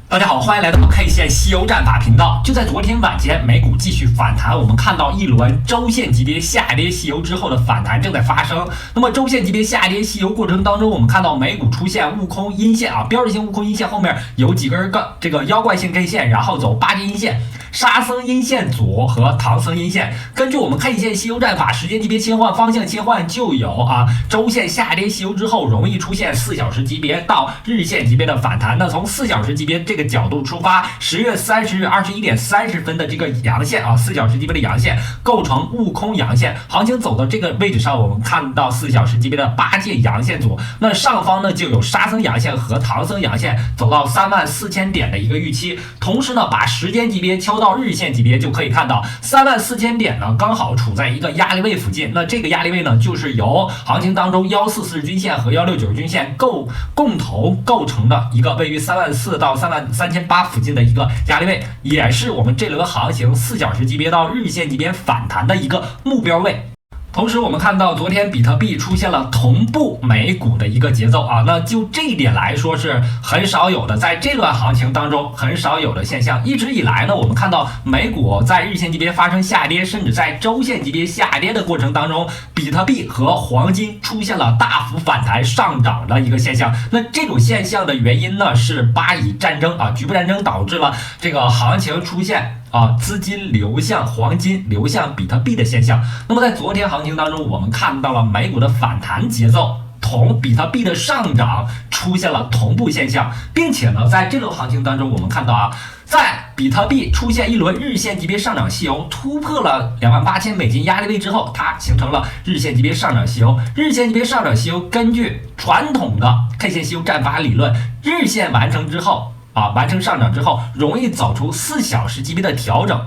大家好，欢迎来到 K 线西游战法频道。就在昨天晚间，美股继续反弹，我们看到一轮周线级别下跌西游之后的反弹正在发生。那么周线级别下跌西游过程当中，我们看到美股出现悟空阴线标志性悟空阴线后面有几根这个妖怪性 K 线，然后走八节阴线。沙僧阴线组和唐僧阴线，根据我们 K 线西游战法，时间级别切换、方向切换就有周线下跌西游之后容易出现4小时级别到日线级别的反弹。那从4小时级别这个角度出发，10月30日21点30分的这个阳线4小时级别的阳线构成悟空阳线，行情走到这个位置上，我们看到4小时级别的8节阳线组，那上方呢就有沙僧阳线和唐僧阳线走到34000点的一个预期，同时呢把时间级别敲到日线级别，就可以看到34000点呢刚好处在一个压力位附近。那这个压力位呢，就是由行情当中144均线和169均线共同构成的一个位于34000到33800附近的一个压力位，也是我们这轮行情4小时级别到日线级别反弹的一个目标位。同时我们看到昨天比特币出现了同步美股的一个节奏那就这一点来说是很少有的，在这段行情当中很少有的现象。一直以来呢，我们看到美股在日线级别发生下跌，甚至在周线级别下跌的过程当中，比特币和黄金出现了大幅反弹上涨的一个现象。那这种现象的原因呢，是巴以战争局部战争导致了这个行情出现资金流向黄金、流向比特币的现象。那么在昨天行情当中，我们看到了美股的反弹节奏同比特币的上涨出现了同步现象，并且呢，在这轮行情当中，我们看到在比特币出现一轮日线级别上涨西游，突破了28000美金压力位之后，它形成了日线级别上涨西游。日线级别上涨西游，根据传统的 K 线西游战法理论，日线完成之后完成上涨之后，容易走出4小时级别的调整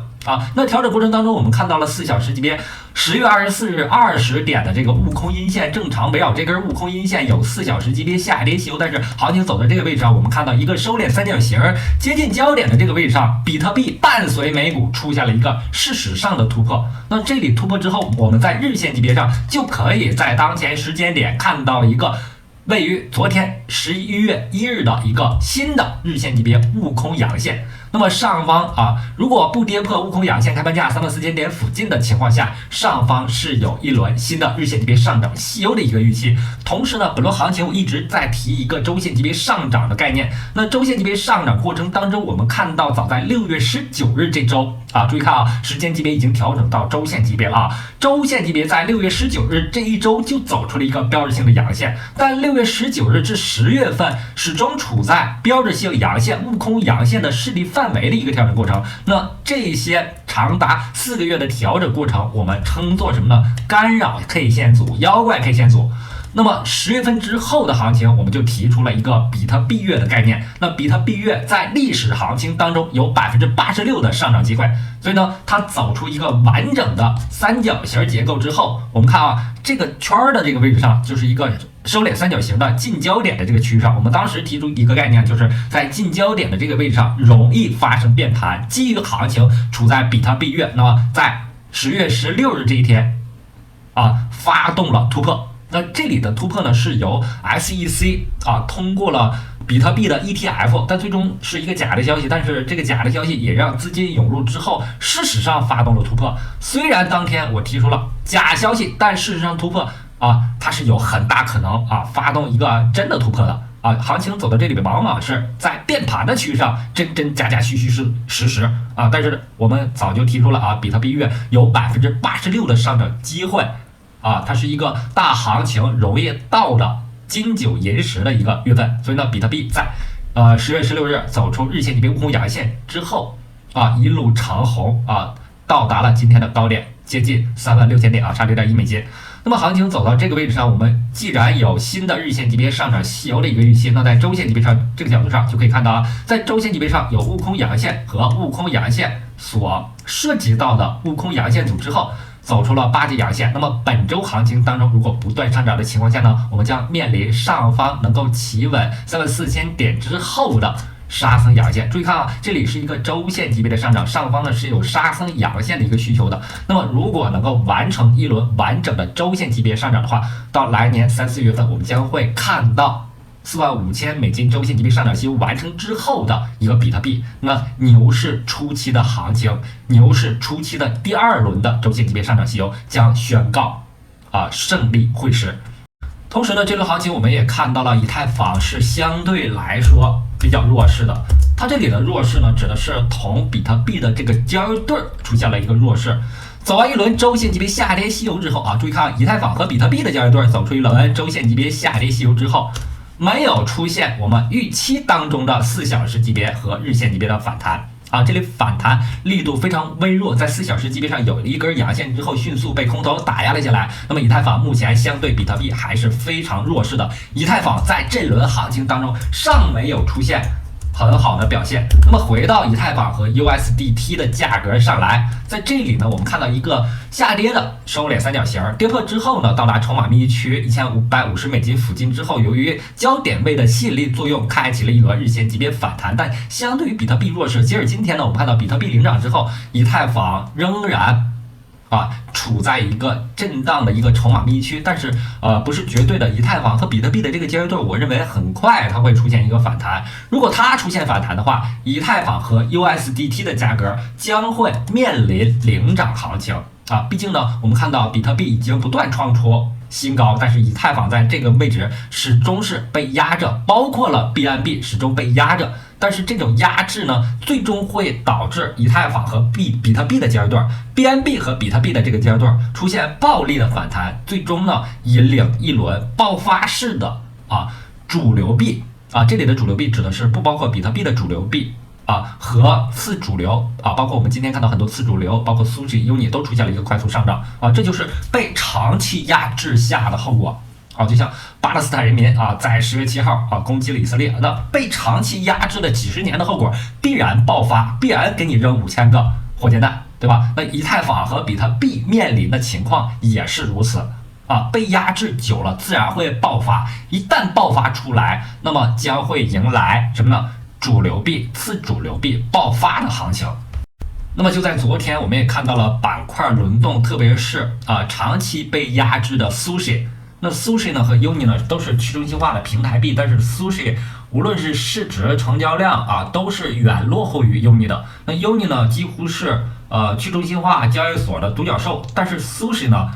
那调整过程当中，我们看到了4小时级别10月24日20点的这个悟空阴线，正常围绕这根悟空阴线有4小时级别下跌西游，但是行情走到这个位置上，我们看到一个收敛三角形接近焦点的这个位置上，比特币伴随美股出现了一个事实上的突破。那这里突破之后，我们在日线级别上就可以在当前时间点看到一个位于昨天11月1日的一个新的日线级别悟空阳线。那么上方如果不跌破悟空阳线开盘价34000点附近的情况下，上方是有一轮新的日线级别上涨西游的一个预期。同时呢，本轮行情我一直在提一个周线级别上涨的概念。那周线级别上涨过程当中，我们看到早在6月19日这周注意看时间级别已经调整到周线级别了周线级别在6月19日这一周就走出了一个标志性的阳线，但6月19日至10月份始终处在标志性阳线、悟空阳线的势力范围的一个调整过程。那这些长达4个月的调整过程，我们称作什么呢？干扰 K 线组、妖怪 K 线组。那么10月份之后的行情，我们就提出了一个比特币月的概念。那比特币月在历史行情当中有86%的上涨机会，所以呢，它走出一个完整的三角形结构之后，我们看这个圈的这个位置上就是一个收敛三角形的近焦点的这个区域上，我们当时提出一个概念，就是在近焦点的这个位置上容易发生变盘。基于行情处在比特币月，那么在10月16日这一天发动了突破。那这里的突破呢，是由 SEC 通过了比特币的 ETF， 但最终是一个假的消息，但是这个假的消息也让资金涌入之后，事实上发动了突破。虽然当天我提出了假消息，但事实上突破它是有很大可能发动一个真的突破的行情走到这里边，往往是在变盘的区域上真真假假虚虚实实但是我们早就提出了比特币月有86%的上涨机会它是一个大行情容易到的金九银十的一个月份。所以呢，比特币在10月16日走出日线级别悟空阳线之后一路长红到达了今天的高点，接近36000点差0.1美金。那么行情走到这个位置上，我们既然有新的日线级别上涨西游的一个预期，那在周线级别上这个角度上就可以看到在周线级别上有悟空阳线和悟空阳线所涉及到的悟空阳线组之后，走出了8节阳线。那么本周行情当中，如果不断上涨的情况下呢，我们将面临上方能够企稳34000点之后的沙僧阳线。注意看这里是一个周线级别的上涨，上方呢是有沙僧阳线的一个需求的。那么如果能够完成一轮完整的周线级别上涨的话，到来年3、4月份我们将会看到45000美金周线级别上涨期完成之后的一个比特币，那牛市初期的行情，牛市初期的第2轮的周线级别上涨期将宣告胜利会师。同时呢，这轮行情我们也看到了以太坊是相对来说比较弱势的。它这里的弱势呢，指的是同比特币的这个交易对出现了一个弱势。走完一轮周线级别下跌吸油之后注意看，以太坊和比特币的交易对走出一轮周线级别下跌吸油之后，没有出现我们预期当中的4小时级别和日线级别的反弹这里反弹力度非常微弱，在4小时级别上有了一根阳线之后，迅速被空头打压了下来。那么以太坊目前相对比特币还是非常弱势的，以太坊在这轮行情当中尚没有出现很好的表现。那么回到以太坊和 USDT 的价格上来，在这里呢，我们看到一个下跌的收敛三角形，跌破之后呢，到达筹码密区1550美金附近之后，由于焦点位的吸引力作用，开启了一轮日线级别反弹，但相对于比特币弱势。接着今天呢，我们看到比特币领涨之后，以太坊仍然处在一个震荡的一个筹码密区，但是不是绝对的。以太坊和比特币的这个交易对，我认为很快它会出现一个反弹。如果它出现反弹的话，以太坊和 USDT 的价格将会面临领涨行情毕竟呢，我们看到比特币已经不断创出新高，但是以太坊在这个位置始终是被压着，包括了 BNB 始终被压着。但是这种压制呢，最终会导致以太坊和比特币的交易对 BNB 和比特币的这个交易对出现暴力的反弹，最终呢引领一轮爆发式的主流币这里的主流币指的是不包括比特币的主流币和次主流包括我们今天看到很多次主流，包括 Sushi、Uni 都出现了一个快速上涨这就是被长期压制下的后果就像巴勒斯坦人民在10月7号攻击了以色列，那被长期压制了几十年的后果必然爆发，必然给你扔5000个火箭弹，对吧？那以太坊和比特币面临的情况也是如此被压制久了自然会爆发，一旦爆发出来，那么将会迎来什么呢？主流币、次主流币爆发的行情。那么就在昨天，我们也看到了板块轮动，特别是长期被压制的 Sushi。那 Sushi 呢和 Uni 呢都是去中心化的平台币，但是 Sushi 无论是市值、成交量都是远落后于 Uni 的。那 Uni 呢几乎是去中心化交易所的独角兽，但是 Sushi 呢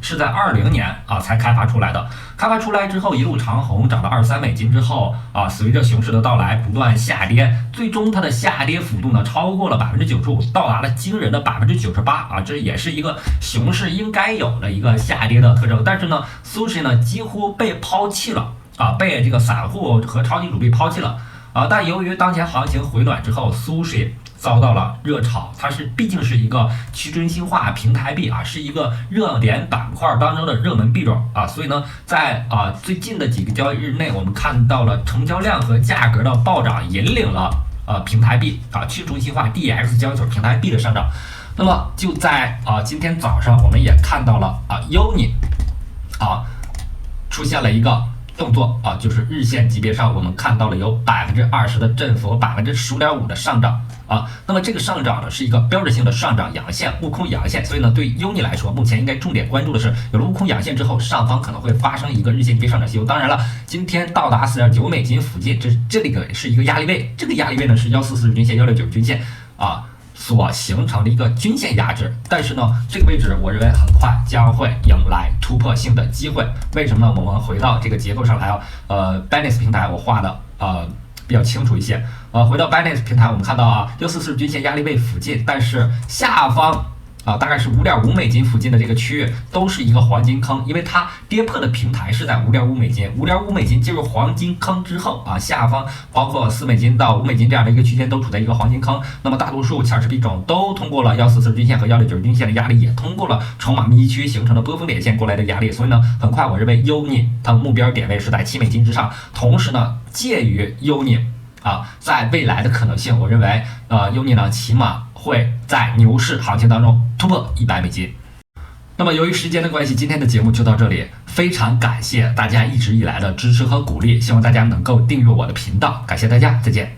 是在20年才开发出来的。开发出来之后一路长红，涨到23美金之后随着熊市的到来不断下跌，最终它的下跌幅度呢超过了95%，到达了惊人的98%这也是一个熊市应该有的一个下跌的特征。但是呢 Sushi 呢几乎被抛弃了被这个散户和超级主力抛弃了但由于当前行情回暖之后 Sushi遭到了热炒，它毕竟是一个去中心化平台币是一个热点板块当中的热门币种所以呢，在最近的几个交易日内，我们看到了成交量和价格的暴涨，引领了平台币去中心化 DEX 交易所平台币的上涨。那么就在今天早上，我们也看到了Uni 出现了一个动作就是日线级别上我们看到了有20%的振幅，15.5%的上涨那么这个上涨呢是一个标志性的上涨阳线，悟空阳线。所以呢，对 Uni 来说，目前应该重点关注的是，有了悟空阳线之后，上方可能会发生一个日线级别上涨吸油。当然了，今天到达4.9美金附近，这里是一个压力位，这个压力位呢是144均线、169均线所形成的一个均线压制。但是呢，这个位置我认为很快将会迎来突破性的机会。为什么呢？我们回到这个结构上来Binance 平台我画的比较清楚一些。回到 Binance 平台，我们看到144均线压力位附近，但是下方大概是5.5美金附近的这个区域都是一个黄金坑，因为它跌破的平台是在5.5美金，5.5美金进入黄金坑之后下方包括4美金到5美金这样的一个区间都处在一个黄金坑。那么大多数强势币种都通过了144均线和169均线的压力，也通过了筹码密区形成的波峰点线过来的压力。所以呢，很快我认为 Uni 它的目标点位是在7美金之上，同时呢，介于 Uni在未来的可能性，我认为Uni 呢起码会在牛市行情当中突破100美金。那么由于时间的关系，今天的节目就到这里，非常感谢大家一直以来的支持和鼓励，希望大家能够订阅我的频道，感谢大家，再见。